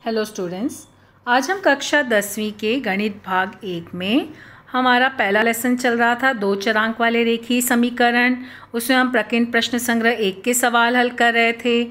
Hello students, आज हम कक्षा 10वीं के गणित भाग 1 में हमारा पहला लेसन चल रहा था 2 चरांक वाले रेखीय समीकरण। उसमें हम प्रकीर्णन प्रश्न संग्रह 1 के सवाल हल कर रहे थे।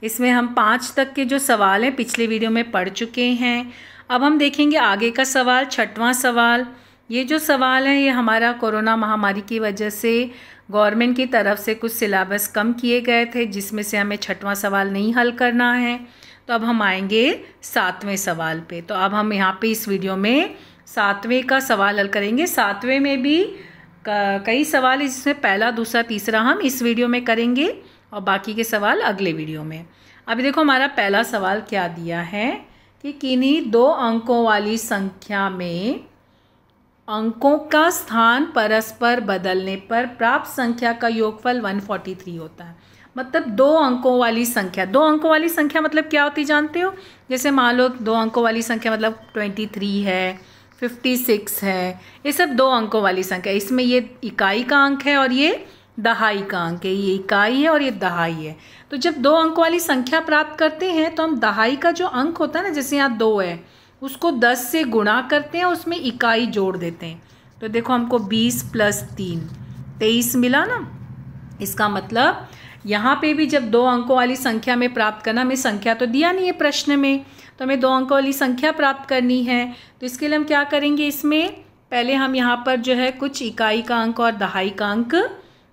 इसमें हम 5 तक के जो सवाल हैं पिछले वीडियो में पढ़ चुके हैं। अब हम देखेंगे आगे का सवाल, 6वां सवाल। ये जो सवाल है ये हमारा कोरोना महामारी की वजह से गवर्नमेंट की तरफ से कुछ सिलेबस कम किए गए थे, जिसमें से हमें 6वां सवाल नहीं हल करना है। तो अब हम आएंगे 7वें सवाल पे। तो अब हम यहाँ पे इस वीडियो में 7वें का सवाल हल करेंगे। 7वें में भी कई सवाल है, जिसमें पहला, दूसरा, तीसरा हम इस वीडियो में करेंगे और बाकी के सवाल अगले वीडियो में। अभी देखो हमारा पहला सवाल क्या दिया है कि किन्हीं 2 अंकों वाली संख्या में अंकों का स्थान परस्पर बदलने पर प्राप्त संख्या का योगफल 143 होता है। मतलब 2 अंकों वाली संख्या, 2 अंकों वाली संख्या मतलब क्या होती जानते हो? जैसे मान लो 2 अंकों वाली संख्या मतलब 23 है, 56 है, ये सब 2 अंकों वाली संख्या। इसमें ये इकाई का अंक है और ये दहाई का अंक है। ये इकाई है और ये दहाई है। तो जब 2 अंकों वाली संख्या प्राप्त करते हैं तो हम दहाई का जो अंक होता है ना, जैसे यहाँ 2 है, उसको 10 से गुणा करते हैं, उसमें इकाई जोड़ देते हैं। तो देखो हमको 20 + 3 23 मिला ना। इसका मतलब यहाँ पे भी जब 2 अंकों वाली संख्या में प्राप्त करना, हमें संख्या तो दिया नहीं है प्रश्न में, तो हमें 2 अंकों वाली संख्या प्राप्त करनी है। तो इसके लिए हम क्या करेंगे, इसमें पहले हम यहाँ पर जो है कुछ इकाई का अंक और दहाई का अंक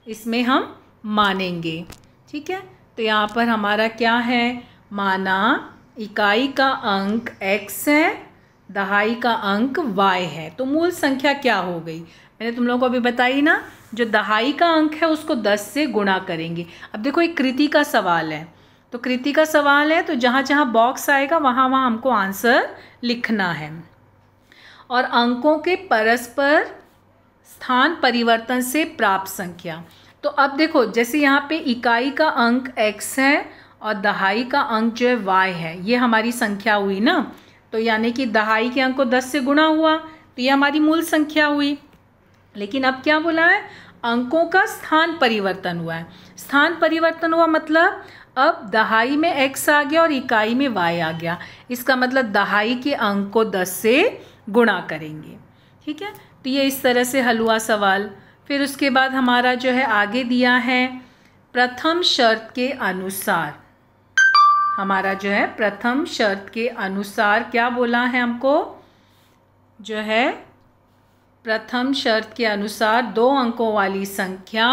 इसमें हम मानेंगे। ठीक है, तो यहाँ पर हमारा क्या है, माना इकाई का अंक x है, दहाई का अंक y है। तो मूल संख्या क्या हो गई, मैंने तुम लोगों को अभी बताई ना, जो दहाई का अंक है उसको 10 से गुणा करेंगे। अब देखो एक कृति का सवाल है, तो कृति का सवाल है तो जहाँ जहाँ बॉक्स आएगा वहाँ वहाँ हमको आंसर लिखना है। और अंकों के परस्पर स्थान परिवर्तन से प्राप्त संख्या। तो अब देखो जैसे यहाँ पे इकाई का अंक x है और दहाई का अंक जो है y है, ये हमारी संख्या हुई ना। तो यानी कि दहाई के अंक को 10 से गुणा हुआ तो ये हमारी मूल संख्या हुई। लेकिन अब क्या बोला है, अंकों का स्थान परिवर्तन हुआ है। स्थान परिवर्तन हुआ मतलब अब दहाई में x आ गया और इकाई में y आ गया। इसका मतलब दहाई के अंक को 10 से गुणा करेंगे। ठीक है, तो ये इस तरह से हल हुआ सवाल। फिर उसके बाद हमारा जो है आगे दिया है प्रथम शर्त के अनुसार। हमारा जो है प्रथम शर्त के अनुसार क्या बोला है हमको, जो है प्रथम शर्त के अनुसार 2 अंकों वाली संख्या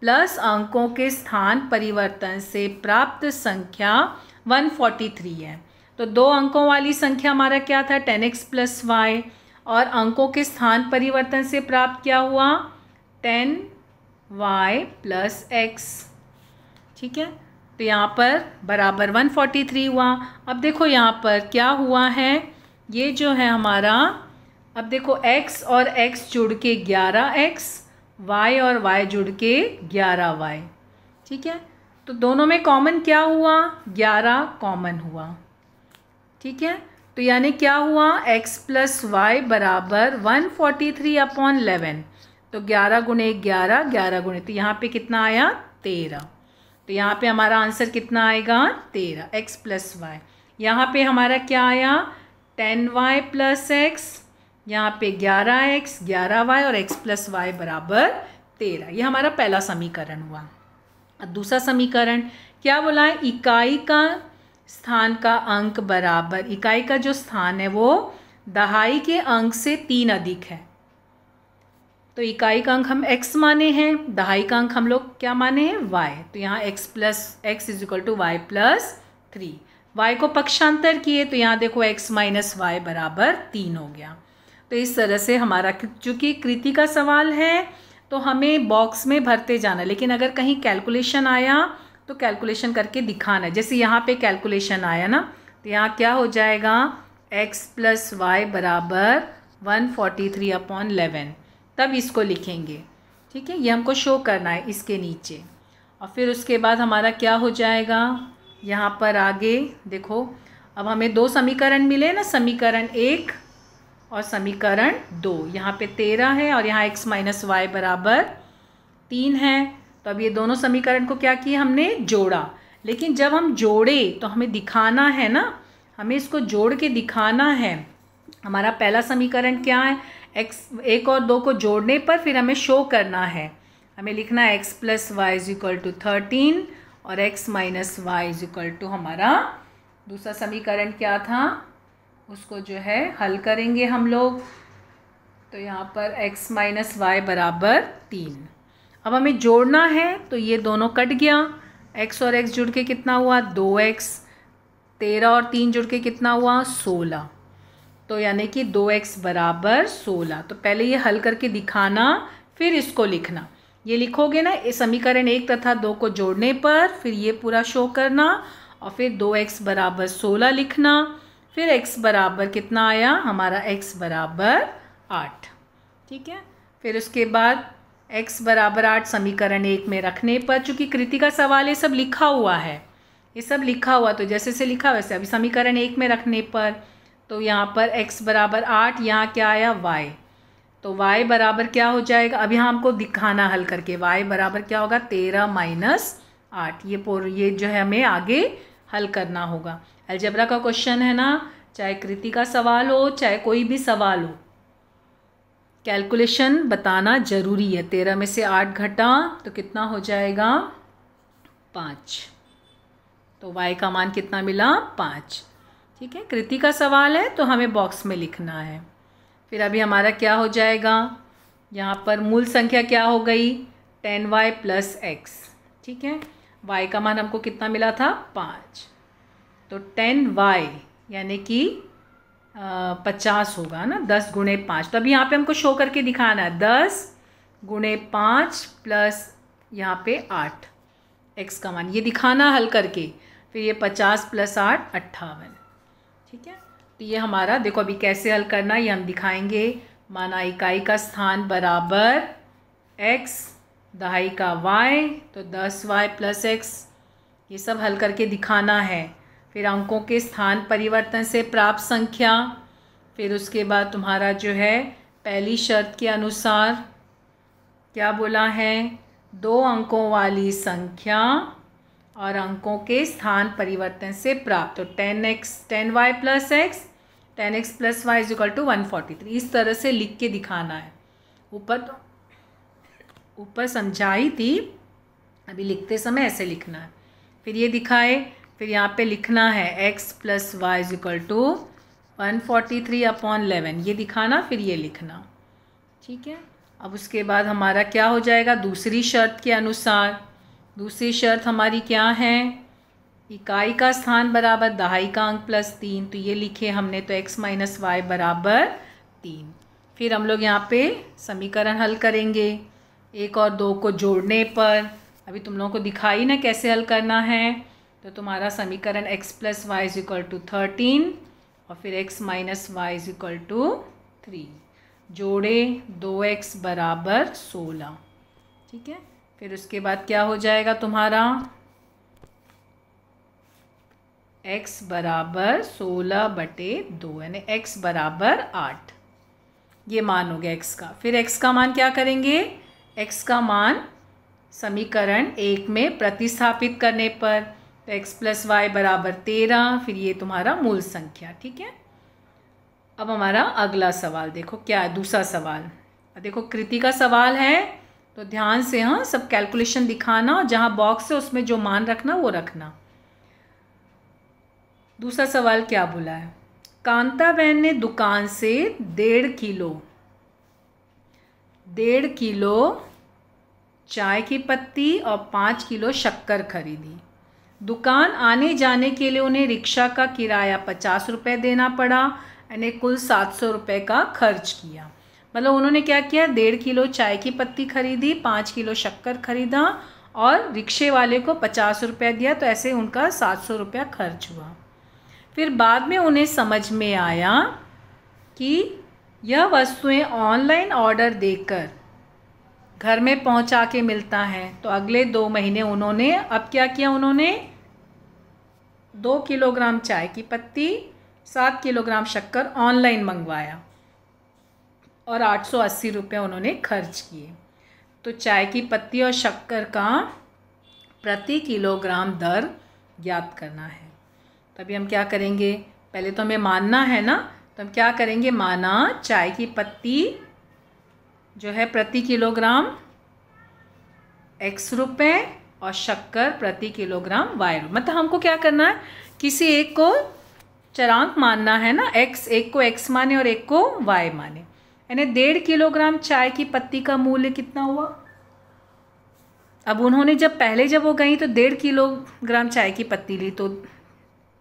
प्लस अंकों के स्थान परिवर्तन से प्राप्त संख्या 143 है। तो 2 अंकों वाली संख्या हमारा क्या था, 10x + y, और अंकों के स्थान परिवर्तन से प्राप्त क्या हुआ, 10y + x। ठीक है, तो यहाँ पर बराबर 143 हुआ। अब देखो यहाँ पर क्या हुआ है, ये जो है हमारा, अब देखो x और x जुड़ के 11x, y और y जुड़ के 11y। ठीक है, तो दोनों में कॉमन क्या हुआ, 11 कॉमन हुआ। ठीक है, तो यानी क्या हुआ, x + y बराबर 143/11। तो 11 × 11, 11 × तो यहाँ पे कितना आया, 13। तो यहाँ पे हमारा आंसर कितना आएगा, 13, x + y। यहाँ पे हमारा क्या आया, 10y + x, यहाँ पे 11x, 11y और x + y बराबर 13। ये हमारा पहला समीकरण हुआ। अब दूसरा समीकरण क्या बोला है, इकाई का स्थान का अंक बराबर, इकाई का जो स्थान है वो दहाई के अंक से 3 अधिक है। तो इकाई का अंक हम x माने हैं, दहाई का अंक हम लोग क्या माने हैं, y। तो यहाँ x + x = y + 3। y को पक्षांतर किए तो यहाँ देखो x - y बराबर 3 हो गया। तो इस तरह से हमारा, चूँकि कृति का सवाल है तो हमें बॉक्स में भरते जाना, लेकिन अगर कहीं कैलकुलेशन आया तो कैलकुलेशन करके दिखाना। जैसे यहाँ पे कैलकुलेशन आया ना, तो यहाँ क्या हो जाएगा, x + y बराबर 143/11, तब इसको लिखेंगे। ठीक है, ये हमको शो करना है इसके नीचे। और फिर उसके बाद हमारा क्या हो जाएगा, यहाँ पर आगे देखो, अब हमें 2 समीकरण मिले ना, समीकरण 1 और समीकरण 2। यहाँ पे 13 है और यहाँ x - y बराबर 3 है। तो अब ये दोनों समीकरण को क्या किया, हमने जोड़ा। लेकिन जब हम जोड़े तो हमें दिखाना है ना, हमें इसको जोड़ के दिखाना है। हमारा पहला समीकरण क्या है, एक और दो को जोड़ने पर फिर हमें शो करना है। हमें लिखना है x + y = 13 और x - y = हमारा दूसरा समीकरण क्या था, उसको जो है हल करेंगे हम लोग। तो यहाँ पर x - y = 3। अब हमें जोड़ना है तो ये दोनों कट गया, x और x जुड़ के कितना हुआ 2x, 13 और 3 जुड़ के कितना हुआ 16। तो यानी कि 2x = 16। तो पहले ये हल करके दिखाना, फिर इसको लिखना। ये लिखोगे ना, इस समीकरण 1 तथा 2 को जोड़ने पर फिर ये पूरा शो करना और फिर 2x = 16 लिखना। फिर x बराबर कितना आया, हमारा x = 8। ठीक है। फिर उसके बाद x = 8 समीकरण 1 में रखने पर, चूँकि कृति का सवाल ये सब लिखा हुआ है, ये सब लिखा हुआ, तो जैसे से लिखा वैसे अभी समीकरण 1 में रखने पर, तो यहाँ पर x = 8, यहाँ क्या आया y, तो y बराबर क्या हो जाएगा, अभी यहाँ हमको दिखाना हल करके, y बराबर क्या होगा 13 - 8। ये जो है हमें आगे हल करना होगा। अलजेब्रा का क्वेश्चन है ना, चाहे कृति का सवाल हो चाहे कोई भी सवाल हो, कैलकुलेशन बताना ज़रूरी है। 13 में से 8 घटा तो कितना हो जाएगा 5। तो y का मान कितना मिला 5। ठीक है, कृति का सवाल है तो हमें बॉक्स में लिखना है। फिर अभी हमारा क्या हो जाएगा, यहाँ पर मूल संख्या क्या हो गई 10y + x। ठीक है, y का मान हमको कितना मिला था 5, तो 10y यानी कि 50 होगा ना, 10 × 5। तो अभी यहाँ पे हमको शो करके दिखाना है 10 × 5 प्लस यहाँ पे 8 x का मान, ये दिखाना हल करके। फिर ये 50 + 8 58। ठीक है, तो ये हमारा देखो अभी कैसे हल करना ये हम दिखाएंगे। माना इकाई का स्थान बराबर x, दहाई का y, तो 10y + x, ये सब हल करके दिखाना है। फिर अंकों के स्थान परिवर्तन से प्राप्त संख्या, फिर उसके बाद तुम्हारा जो है पहली शर्त के अनुसार क्या बोला है, 2 अंकों वाली संख्या और अंकों के स्थान परिवर्तन से प्राप्त, तो 10y + x, 10x + y = 143। इस तरह से लिख के दिखाना है। ऊपर समझाई थी, अभी लिखते समय ऐसे लिखना है। फिर ये दिखाए, फिर यहाँ पे लिखना है x + y = 143/11, ये दिखाना, फिर ये लिखना। ठीक है, अब उसके बाद हमारा क्या हो जाएगा, दूसरी शर्त के अनुसार, दूसरी शर्त हमारी क्या है, इकाई का स्थान बराबर दहाई का अंक +3, तो ये लिखे हमने, तो x - y = 3। फिर हम लोग यहाँ पे समीकरण हल करेंगे 1 और 2 को जोड़ने पर। अभी तुम लोगों को दिखाई ना कैसे हल करना है, तो तुम्हारा समीकरण x + y = 13 और फिर x - y = 3, जोड़े 2x = 16। ठीक है, फिर उसके बाद क्या हो जाएगा तुम्हारा x = 16/2, यानी x = 8, ये मान हो गया x का। फिर x का मान क्या करेंगे, x का मान समीकरण 1 में प्रतिस्थापित करने पर, तो x + y = 13, फिर ये तुम्हारा मूल संख्या। ठीक है, अब हमारा अगला सवाल देखो क्या है, दूसरा सवाल। देखो कृति का सवाल है तो ध्यान से हाँ सब कैलकुलेशन दिखाना, और जहाँ बॉक्स है उसमें जो मान रखना वो रखना। दूसरा सवाल क्या बोला है, कांताबेन ने दुकान से 1.5 किलो चाय की पत्ती और 5 किलो शक्कर खरीदी। दुकान आने जाने के लिए उन्हें रिक्शा का किराया 50 रुपये देना पड़ा, यानी कुल 700 रुपये का खर्च किया। मतलब उन्होंने क्या किया, 1.5 किलो चाय की पत्ती खरीदी, 5 किलो शक्कर खरीदा और रिक्शे वाले को 50 रुपये दिया, तो ऐसे उनका 700 रुपया खर्च हुआ। फिर बाद में उन्हें समझ में आया कि यह वस्तुएं ऑनलाइन ऑर्डर देकर घर में पहुंचा के मिलता है, तो अगले 2 महीने उन्होंने अब क्या किया, उन्होंने 2 किलोग्राम चाय की पत्ती, 7 किलोग्राम शक्कर ऑनलाइन मंगवाया और 880 रुपये उन्होंने खर्च किए। तो चाय की पत्ती और शक्कर का प्रति किलोग्राम दर ज्ञात करना है। तभी हम क्या करेंगे, पहले तो हमें मानना है ना, तो हम क्या करेंगे, माना चाय की पत्ती जो है प्रति किलोग्राम x रुपये और शक्कर प्रति किलोग्राम y रुपये। मतलब हमको क्या करना है, किसी एक को चरांक मानना है ना, x, एक को x माने और एक को y माने। यानी 1.5 किलोग्राम चाय की पत्ती का मूल्य कितना हुआ। अब उन्होंने जब वो गई तो 1.5 किलोग्राम चाय की पत्ती ली, तो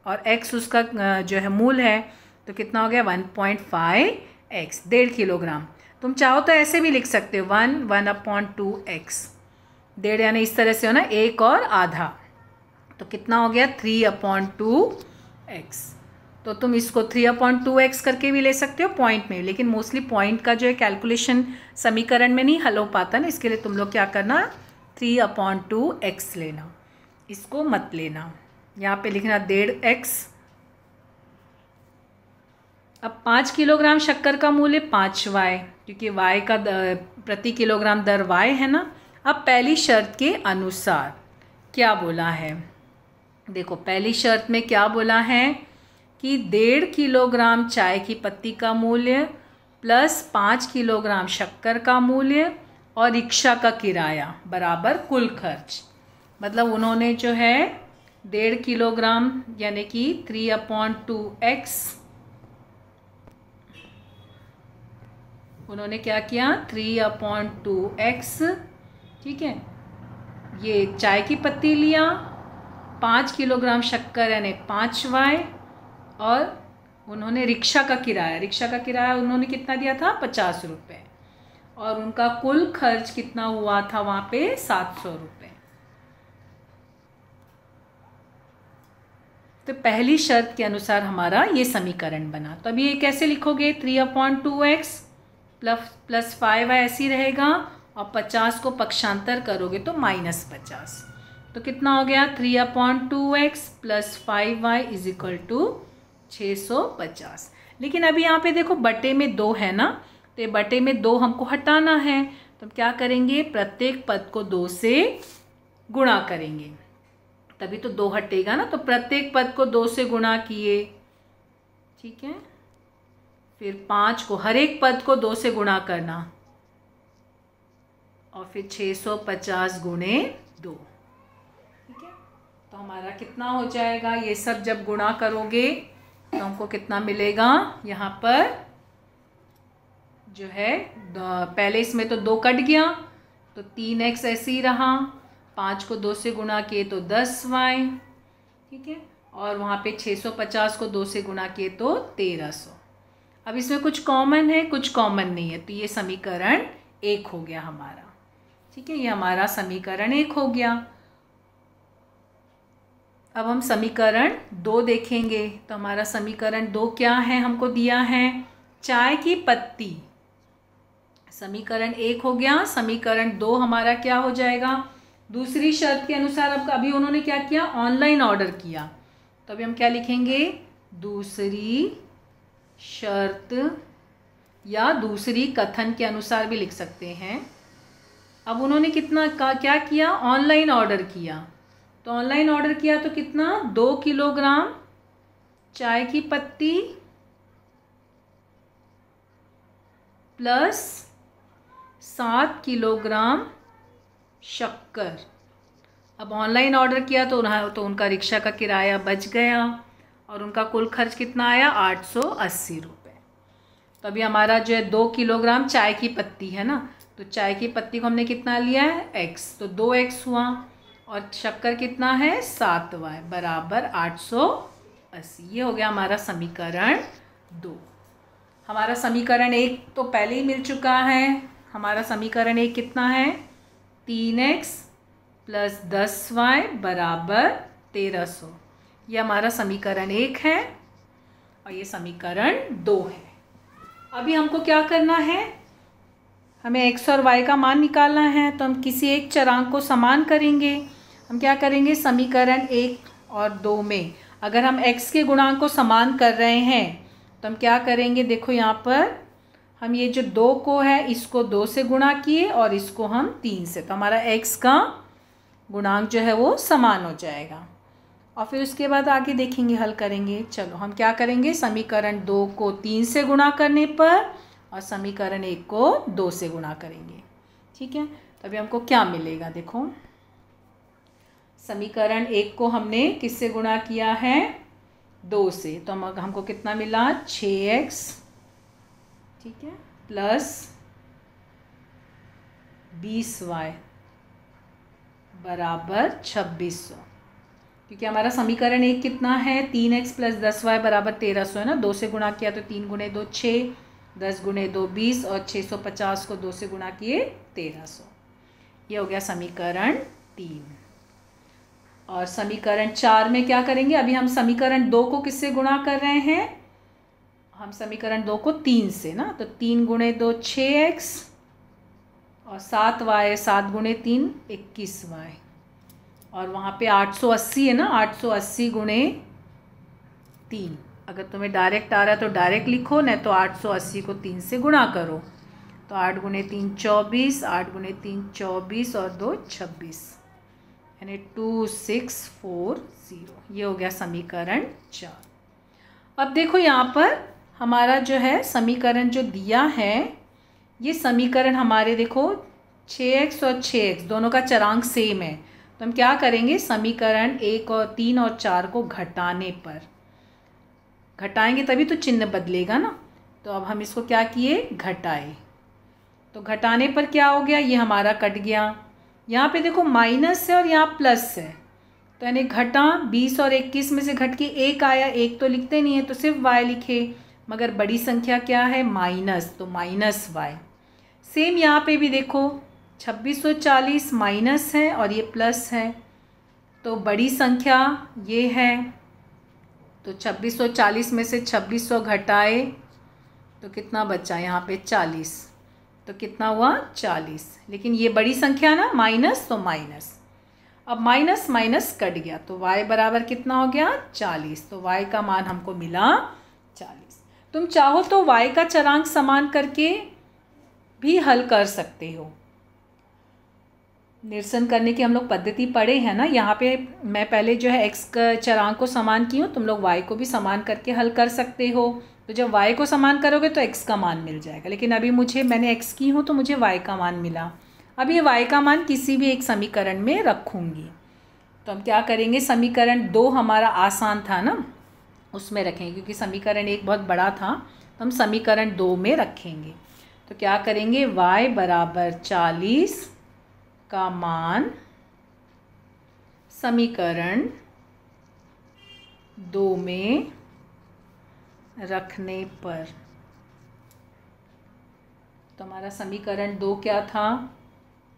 और x उसका जो है मूल है, तो कितना हो गया 1.5x, 1.5 किलोग्राम। तुम चाहो तो ऐसे भी लिख सकते हो 1/2x, 1.5 यानी इस तरह से हो ना, 1 और आधा, तो कितना हो गया 3/2x। तो तुम इसको 3/2x करके भी ले सकते हो पॉइंट में, लेकिन मोस्टली पॉइंट का जो है कैलकुलेशन समीकरण में नहीं हल हो पाता ना, इसके लिए तुम लोग क्या करना, 3/2x लेना, इसको मत लेना, यहाँ पे लिखना 1.5x। अब 5 किलोग्राम शक्कर का मूल्य 5y, क्योंकि y का प्रति किलोग्राम दर y है ना। अब पहली शर्त के अनुसार क्या बोला है, देखो पहली शर्त में क्या बोला है कि 1.5 किलोग्राम चाय की पत्ती का मूल्य प्लस 5 किलोग्राम शक्कर का मूल्य और रिक्शा का किराया बराबर कुल खर्च। मतलब उन्होंने जो है 1.5 किलोग्राम यानी कि 3/2x, उन्होंने क्या किया 3/2x, ठीक है, ये चाय की पत्ती लिया, 5 किलोग्राम शक्कर यानी 5y, और उन्होंने रिक्शा का किराया उन्होंने कितना दिया था 50 रुपये, और उनका कुल खर्च कितना हुआ था वहाँ पे 700 रुपये। तो पहली शर्त के अनुसार हमारा ये समीकरण बना। तो अभी ये कैसे लिखोगे, 3/2x प्लस 5y ऐसी रहेगा, और 50 को पक्षांतर करोगे तो -50, तो कितना हो गया 3/2x plus 5y is equal to 650। लेकिन अभी यहाँ पे देखो बटे में 2 है ना, तो ये बटे में 2 हमको हटाना है, तो हम क्या करेंगे, प्रत्येक पद को 2 से गुणा करेंगे, तभी तो 2 हटेगा ना। तो प्रत्येक पद को 2 से गुणा किए, ठीक है, फिर 5 को, हर एक पद को 2 से गुणा करना, और फिर 650 गुणे 2, ठीक है। तो हमारा कितना हो जाएगा, ये सब जब गुणा करोगे तो हमको कितना मिलेगा, यहाँ पर जो है पहले इसमें तो 2 कट गया, तो 3x ऐसे ही रहा, 5 को 2 से गुणा किए तो 10y, ठीक है, और वहाँ पे 650 को 2 से गुणा किए तो 1300। अब इसमें कुछ कॉमन है, कुछ कॉमन नहीं है, तो ये समीकरण 1 हो गया हमारा, ठीक है, ये हमारा समीकरण 1 हो गया। अब हम समीकरण 2 देखेंगे, तो हमारा समीकरण 2 क्या है, हमको दिया है चाय की पत्ती, समीकरण 1 हो गया। समीकरण 2 हमारा क्या हो जाएगा, दूसरी शर्त के अनुसार। अब अभी उन्होंने क्या किया, ऑनलाइन ऑर्डर किया, तो अभी हम क्या लिखेंगे, दूसरी शर्त या दूसरी कथन के अनुसार भी लिख सकते हैं। अब उन्होंने क्या किया, ऑनलाइन ऑर्डर किया, तो ऑनलाइन ऑर्डर किया तो कितना, 2 किलोग्राम चाय की पत्ती प्लस 7 किलोग्राम शक्कर। अब ऑनलाइन ऑर्डर किया तो उनका रिक्शा का किराया बच गया, और उनका कुल खर्च कितना आया 880 रुपये। तो अभी हमारा जो है 2 किलोग्राम चाय की पत्ती है ना, तो चाय की पत्ती को हमने कितना लिया है x, तो 2x हुआ, और शक्कर कितना है 7y बराबर 880। ये हो गया हमारा समीकरण 2। हमारा समीकरण 1 तो पहले ही मिल चुका है। हमारा समीकरण 1 कितना है, 3x प्लस 10y बराबर 1300। ये हमारा समीकरण 1 है, और ये समीकरण 2 है। अभी हमको क्या करना है, हमें x और y का मान निकालना है, तो हम किसी एक चरांक को समान करेंगे। हम क्या करेंगे, समीकरण 1 और 2 में अगर हम x के गुणांक को समान कर रहे हैं तो हम क्या करेंगे, देखो यहाँ पर हम ये जो 2 को है इसको 2 से गुणा किए और इसको हम 3 से, तो हमारा x का गुणांक जो है वो समान हो जाएगा। और फिर उसके बाद आगे देखेंगे, हल करेंगे। चलो हम क्या करेंगे, समीकरण 2 को 3 से गुणा करने पर और समीकरण 1 को 2 से गुणा करेंगे। ठीक है, तो अभी हमको क्या मिलेगा, देखो समीकरण 1 को हमने किससे गुणा किया है, 2 से, तो हमको कितना मिला 6x, ठीक है, प्लस 20y बराबर 2600, क्योंकि हमारा समीकरण 1 कितना है 3x प्लस 10y बराबर 1300 है ना। 2 से गुणा किया तो 3 गुणे 2 6, 10 गुणे 2 20 और 650 को 2 से गुणा किए 1300। ये हो गया समीकरण 3। और समीकरण 4 में क्या करेंगे, अभी हम समीकरण 2 को किससे गुणा कर रहे हैं, हम समीकरण 2 को 3 से ना, तो 3 गुणे 2 6x और 7y, 7 गुणे 3 21y, और वहाँ पे 880 है ना, 880 गुणे 3। अगर तुम्हें डायरेक्ट आ रहा है तो डायरेक्ट लिखो, नहीं तो 880 को 3 से गुणा करो। तो 8 गुणे 3 24, 8 गुणे 3 24 और 2 26, यानी 2640। ये हो गया समीकरण 4। अब देखो यहाँ पर हमारा जो है समीकरण जो दिया है, ये समीकरण हमारे देखो 6x और 6x दोनों का चरांक सेम है। तो हम क्या करेंगे, समीकरण 1 और 3 और 4 को घटाने पर, घटाएंगे तभी तो चिन्ह बदलेगा ना। तो अब हम इसको क्या किए, घटाए, तो घटाने पर क्या हो गया, ये हमारा कट गया। यहाँ पे देखो माइनस है और यहाँ प्लस है, तो यानी घटा 20 और 21 में से घट के 1 आया, 1 तो लिखते नहीं है तो सिर्फ y लिखे, मगर बड़ी संख्या क्या है माइनस, तो माइनस y। सेम यहाँ पे भी देखो 2640 माइनस है और ये प्लस है, तो बड़ी संख्या ये है, तो 2640 में से 2600 घटाए तो कितना बचा यहाँ पे 40, तो कितना हुआ 40। लेकिन ये बड़ी संख्या ना माइनस, तो माइनस, अब माइनस माइनस कट गया, तो y बराबर कितना हो गया 40, तो y का मान हमको मिला 40। तुम चाहो तो y का चरांक समान करके भी हल कर सकते हो। निरसन करने की हम लोग पद्धति पढ़े हैं ना, यहाँ पे मैं पहले जो है x का चरांक को समान की हूँ, तुम लोग y को भी समान करके हल कर सकते हो। तो जब y को समान करोगे तो x का मान मिल जाएगा, लेकिन अभी मैंने x की हूँ तो मुझे y का मान मिला। अब ये y का मान किसी भी एक समीकरण में रखूँगी, तो हम क्या करेंगे, समीकरण 2 हमारा आसान था ना, उसमें रखेंगे, क्योंकि समीकरण 1 बहुत बड़ा था, तो हम समीकरण 2 में रखेंगे। तो क्या करेंगे, y बराबर 40 का मान समीकरण 2 में रखने पर, तो हमारा समीकरण 2 क्या था,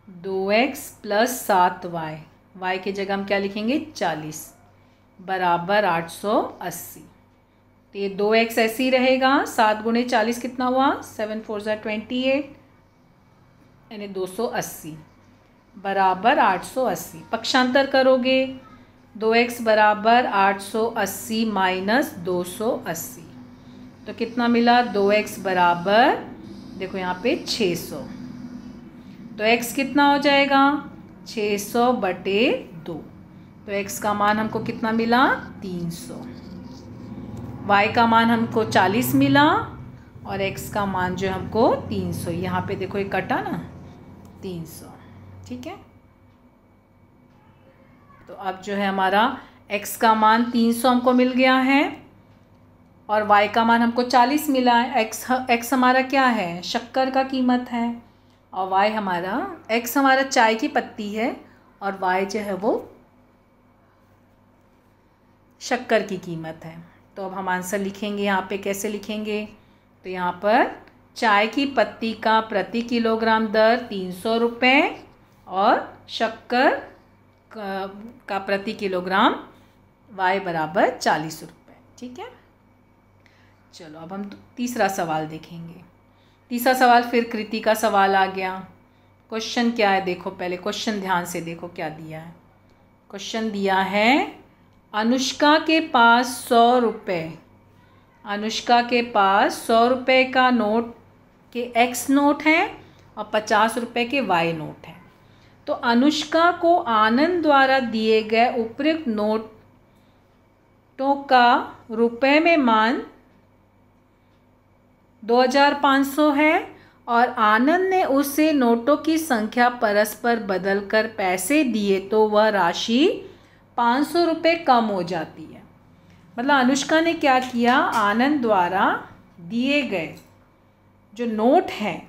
2x प्लस 7y, y की जगह हम क्या लिखेंगे 40 बराबर 880। तो ये 2x ऐसे ही रहेगा, 7 गुणे 40 कितना हुआ 7 4 28, यानी 280 बराबर 880। पक्षांतर करोगे, 2x बराबर 880 माइनस 280, तो कितना मिला, 2x बराबर देखो यहाँ पे 600, तो x कितना हो जाएगा 600 बटे 2, तो x का मान हमको कितना मिला 300, y का मान हमको 40 मिला और x का मान जो हमको 300, यहाँ पे देखो ये कटा ना 300, ठीक है। तो अब जो है हमारा x का मान 300 हमको मिल गया है और y का मान हमको 40 मिला है। x हमारा क्या है, शक्कर का कीमत है, और y हमारा x हमारा चाय की पत्ती है और y जो है वो शक्कर की कीमत है। तो अब हम आंसर लिखेंगे, यहाँ पे कैसे लिखेंगे, तो यहाँ पर चाय की पत्ती का प्रति किलोग्राम दर 300 रुपये और शक्कर का प्रति किलोग्राम y बराबर 40 रुपये, ठीक है। चलो अब हम तीसरा सवाल देखेंगे। तीसरा सवाल फिर कृति का सवाल आ गया। क्वेश्चन क्या है देखो, पहले क्वेश्चन ध्यान से देखो क्या दिया है। क्वेश्चन दिया है अनुष्का के पास 100 रुपये, अनुष्का के पास 100 रुपये का नोट के x नोट हैं और 50 रुपये के y नोट हैं। तो अनुष्का को आनंद द्वारा दिए गए उपयुक्त नोट नोटों का रुपए में मान 2500 है और आनंद ने उसे नोटों की संख्या परस्पर बदलकर पैसे दिए तो वह राशि 500 रुपये कम हो जाती है। मतलब अनुष्का ने क्या किया, आनंद द्वारा दिए गए जो नोट हैं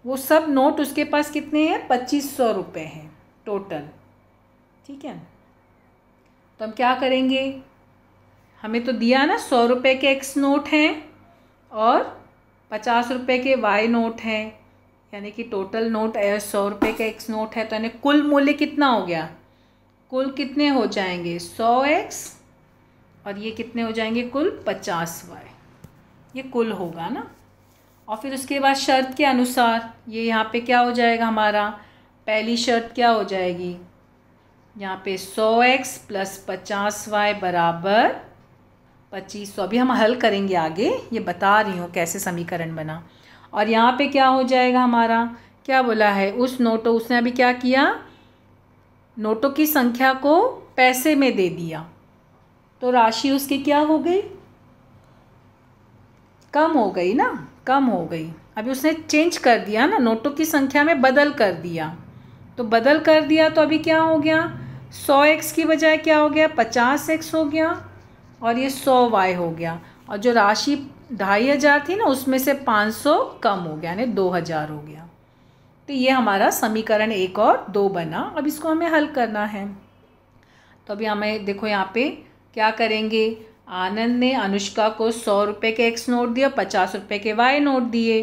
वो सब नोट उसके पास कितने हैं, 2500 रुपये हैं टोटल। ठीक है, तो हम क्या करेंगे, हमें तो दिया ना 100 रुपये के एक्स नोट हैं और 50 रुपये के वाई नोट हैं, यानी कि टोटल नोट 100 रुपये के एक्स नोट है। तो यानी कुल मूल्य कितना हो गया, कुल कितने हो जाएंगे 100 एक्स और ये कितने हो जाएंगे कुल 50 वाई, ये कुल होगा ना। और फिर उसके बाद शर्त के अनुसार ये यहाँ पे क्या हो जाएगा हमारा, पहली शर्त क्या हो जाएगी, यहाँ पे 100x प्लस 50y बराबर 2500। अभी हम हल करेंगे आगे, ये बता रही हूँ कैसे समीकरण बना। और यहाँ पे क्या हो जाएगा हमारा, क्या बोला है, उस नोटों, उसने अभी क्या किया, नोटों की संख्या को पैसे में दे दिया तो राशि उसकी क्या हो गई, कम हो गई ना, कम हो गई। अभी उसने चेंज कर दिया ना, नोटों की संख्या में बदल कर दिया, तो बदल कर दिया तो अभी क्या हो गया, 100x की बजाय क्या हो गया 50x हो गया और ये 100y हो गया। और जो राशि 2500 थी ना उसमें से 500 कम हो गया, यानी 2000 हो गया। तो ये हमारा समीकरण 1 और 2 बना। अब इसको हमें हल करना है। तो अभी हमें देखो यहाँ पे क्या करेंगे, आनंद ने अनुष्का को 100 रुपये के एक्स नोट दिया, 50 रुपये के वाई नोट दिए।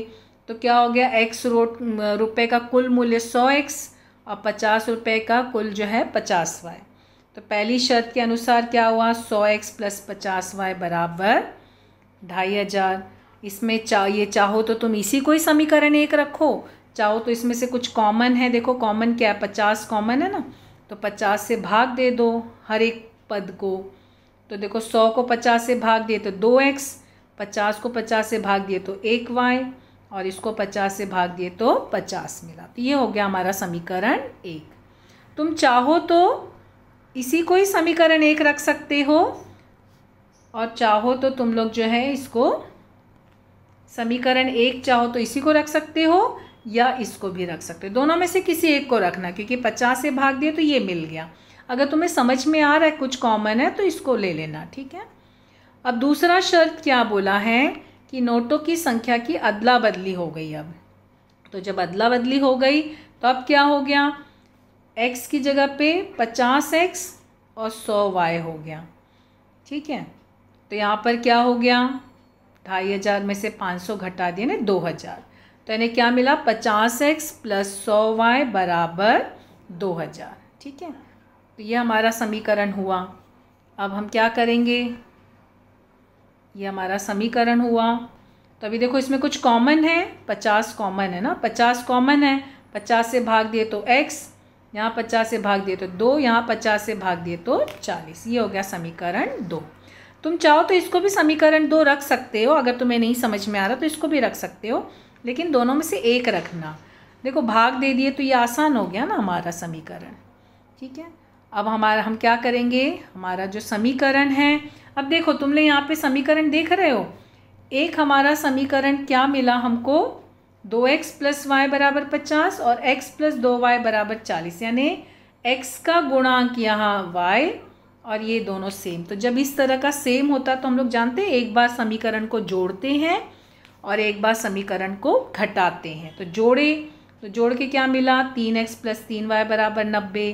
तो क्या हो गया, एक्स रुपये का कुल मूल्य 100x और 50 रुपये का कुल जो है 50y। तो पहली शर्त के अनुसार क्या हुआ, 100x प्लस 50y बराबर 2500। इसमें ये चाहो तो तुम इसी को ही समीकरण 1 रखो, चाहो तो इसमें से कुछ कॉमन है, देखो कॉमन क्या है, 50 कॉमन है ना, तो 50 से भाग दे दो हर एक पद को। तो देखो 100 को 50 से भाग दिए तो 2x, 50 को 50 से भाग दिए तो 1y और इसको 50 से भाग दिए तो 50 मिला। तो ये हो गया हमारा समीकरण 1। तुम चाहो तो इसी को ही समीकरण 1 रख सकते हो और चाहो तो तुम लोग जो है इसको समीकरण 1 चाहो तो इसी को रख सकते हो या इसको भी रख सकते हो, दोनों में से किसी एक को रखना, क्योंकि 50 से भाग दिए तो ये मिल गया। अगर तुम्हें समझ में आ रहा है कुछ कॉमन है तो इसको ले लेना, ठीक है। अब दूसरा शर्त क्या बोला है कि नोटों की संख्या की अदला बदली हो गई। अब तो जब अदला बदली हो गई तो अब क्या हो गया, x की जगह पे 50x और 100y हो गया, ठीक है। तो यहाँ पर क्या हो गया, 2500 में से 500 घटा दिए ना 2000, तो यानी क्या मिला 50x प्लस 100y बराबर 2000, ठीक है। तो ये हमारा समीकरण हुआ। अब हम क्या करेंगे, ये हमारा समीकरण हुआ। तो अभी देखो इसमें कुछ कॉमन है, 50 कॉमन है ना, 50 कॉमन है, 50 से भाग दिए तो x, यहाँ 50 से भाग दिए तो 2, यहाँ 50 से भाग दिए तो 40। ये हो गया समीकरण 2। तुम चाहो तो इसको भी समीकरण 2 रख सकते हो, अगर तुम्हें नहीं समझ में आ रहा तो इसको भी रख सकते हो, लेकिन दोनों में से एक रखना। देखो भाग दे दिए तो ये आसान हो गया ना हमारा समीकरण, ठीक है। अब हम क्या करेंगे, हमारा जो समीकरण है, अब देखो तुम लोग यहाँ पे समीकरण देख रहे हो, एक हमारा समीकरण क्या मिला हमको, 2x प्लस वाई बराबर 50 और x प्लस 2y बराबर 40, यानी x का गुणांक यहाँ y और ये दोनों सेम। तो जब इस तरह का सेम होता है तो हम लोग जानते हैं एक बार समीकरण को जोड़ते हैं और एक बार समीकरण को घटाते हैं। तो जोड़ के क्या मिला, 3x प्लस 3y बराबर 90।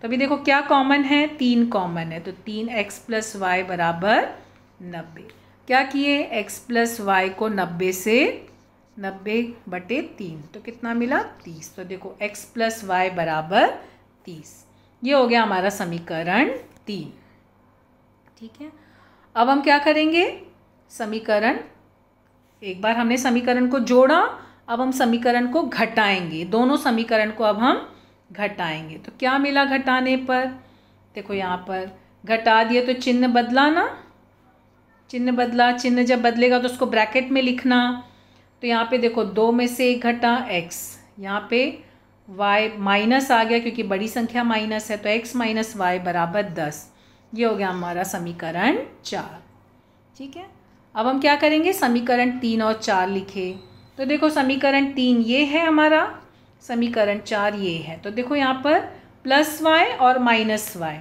तो अभी देखो क्या कॉमन है, 3 कॉमन है, तो 3x प्लस वाई बराबर 90। क्या किए, x प्लस वाई को 90 से 90/3, तो कितना मिला 30। तो देखो x प्लस वाई बराबर 30। ये हो गया हमारा समीकरण 3, ठीक है। अब हम क्या करेंगे, समीकरण, एक बार हमने समीकरण को जोड़ा, अब हम समीकरण को घटाएंगे, दोनों समीकरण को अब हम घटाएंगे। तो क्या मिला घटाने पर, देखो यहाँ पर घटा दिए तो चिन्ह बदला ना, चिन्ह बदला, चिन्ह जब बदलेगा तो उसको ब्रैकेट में लिखना। तो यहाँ पे देखो 2 में से 1 घटा x, यहाँ पे y माइनस आ गया क्योंकि बड़ी संख्या माइनस है, तो x माइनस वाई बराबर 10। ये हो गया हमारा समीकरण 4। ठीक है, अब हम क्या करेंगे, समीकरण 3 और 4 लिखे। तो देखो समीकरण 3 ये है हमारा, समीकरण 4 ये है। तो देखो यहाँ पर +y और -y,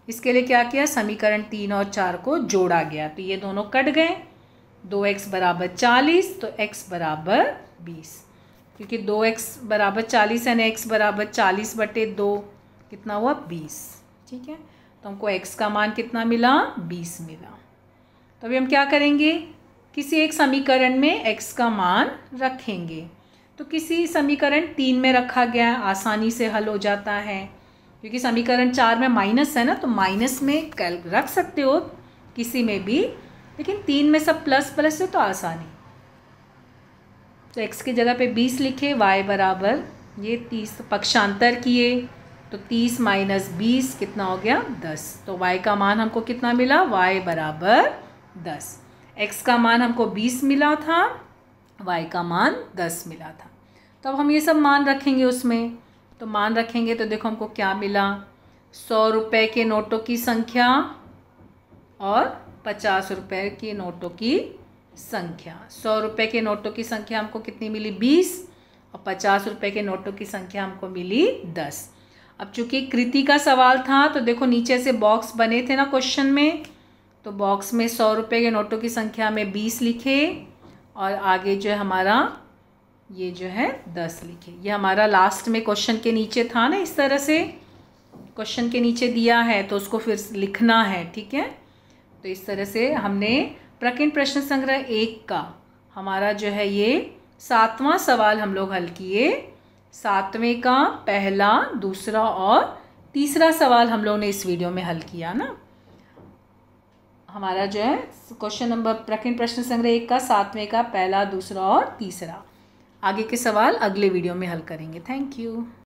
इसके लिए क्या किया, समीकरण 3 और 4 को जोड़ा गया। तो ये दोनों कट गए, 2x बराबर 40 तो x बराबर 20, क्योंकि 2x बराबर 40 यानी x बराबर 40/2 कितना हुआ, 20। ठीक है, तो हमको x का मान कितना मिला, 20 मिला। तो अभी हम क्या करेंगे, किसी एक समीकरण में x का मान रखेंगे। तो किसी समीकरण 3 में रखा गया, आसानी से हल हो जाता है, क्योंकि समीकरण 4 में माइनस है ना, तो माइनस में रख सकते हो किसी में भी, लेकिन 3 में सब प्लस प्लस है तो आसानी। तो x की जगह पे 20 लिखे, y बराबर ये 30, पक्षांतर किए तो 30 - 20 कितना हो गया, 10। तो y का मान हमको कितना मिला, y बराबर 10। x का मान हमको 20 मिला था, y का मान 10 मिला था। तो अब हम ये सब मान रखेंगे उसमें। तो मान रखेंगे तो देखो हमको क्या मिला, 100 रुपये के नोटों की संख्या और 50 रुपये के नोटों की संख्या। 100 रुपये के नोटों की संख्या हमको कितनी मिली, 20, और 50 रुपये के नोटों की संख्या हमको मिली 10। अब चूंकि कृति का सवाल था तो देखो नीचे से बॉक्स बने थे ना क्वेश्चन में, तो बॉक्स में 100 रुपये के नोटों की संख्या में 20 लिखे और आगे जो है हमारा ये जो है 10 लिखे। ये हमारा लास्ट में क्वेश्चन के नीचे था ना, इस तरह से क्वेश्चन के नीचे दिया है तो उसको फिर लिखना है। ठीक है, तो इस तरह से हमने प्रकीर्ण प्रश्न संग्रह 1 का हमारा जो है ये 7वां सवाल हम लोग हल किए। 7वें का पहला, दूसरा और तीसरा सवाल हम लोग ने इस वीडियो में हल किया ना। हमारा जो है क्वेश्चन नंबर प्रकीर्ण प्रश्न संग्रह 1 का 7वें का पहला, दूसरा और तीसरा। आगे के सवाल अगले वीडियो में हल करेंगे। Thank you.